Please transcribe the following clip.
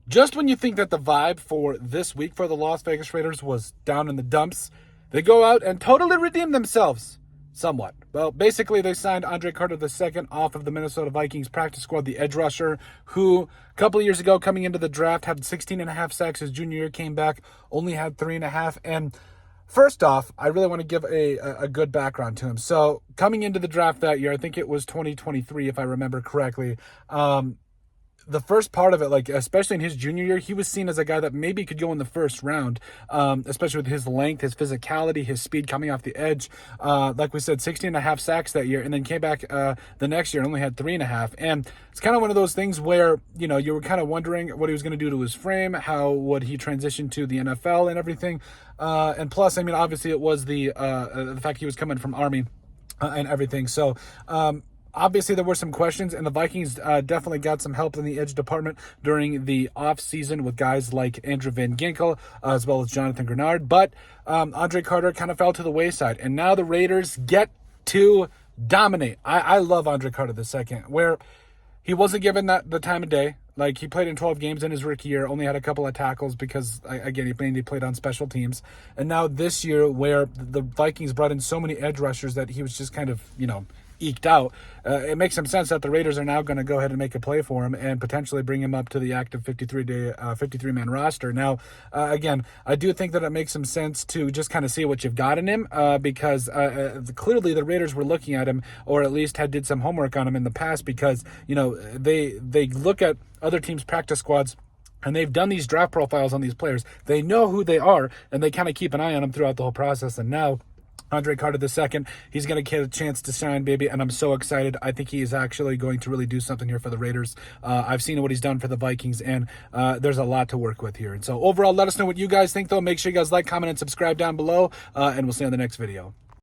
Just when you think that the vibe for this week for the Las Vegas Raiders was down in the dumps, they go out and totally redeem themselves somewhat. Well, basically, they signed Andre Carter II off of the Minnesota Vikings practice squad, the edge rusher, who a couple of years ago coming into the draft had 16 and a half sacks. His junior year came back, only had 3.5. And first off, I really want to give a good background to him. So coming into the draft that year, I think it was 2023, if I remember correctly, the first part of it, like especially in his junior year, he was seen as a guy that maybe could go in the first round, especially with his length, his physicality, his speed coming off the edge. Like we said, 16 and a half sacks that year, and then came back the next year and only had 3.5. And it's kind of one of those things where, you know, you were kind of wondering what he was going to do to his frame, how would he transition to the NFL and everything. And plus, I mean, obviously it was the fact he was coming from Army and everything. So, obviously, there were some questions, and the Vikings definitely got some help in the edge department during the offseason with guys like Andrew Van Ginkel, as well as Jonathan Grenard. But Andre Carter kind of fell to the wayside, and now the Raiders get to dominate. I love Andre Carter II, where he wasn't given the time of day. Like, he played in 12 games in his rookie year, only had a couple of tackles because, again, he mainly played on special teams. And now this year, where the Vikings brought in so many edge rushers that he was just kind of, you know, eked out, it makes some sense that the Raiders are now going to go ahead and make a play for him and potentially bring him up to the active 53-man roster. Now, again, I do think that it makes some sense to just kind of see what you've got in him because clearly the Raiders were looking at him, or at least did some homework on him in the past, because, you know, they look at other teams' practice squads, and they've done these draft profiles on these players. They know who they are, and they kind of keep an eye on them throughout the whole process. And now Andre Carter II, he's going to get a chance to shine, baby, and I'm so excited. I think he is actually going to really do something here for the Raiders. I've seen what he's done for the Vikings, and there's a lot to work with here. And so overall, let us know what you guys think, though. Make sure you guys like, comment, and subscribe down below, and we'll see you on the next video.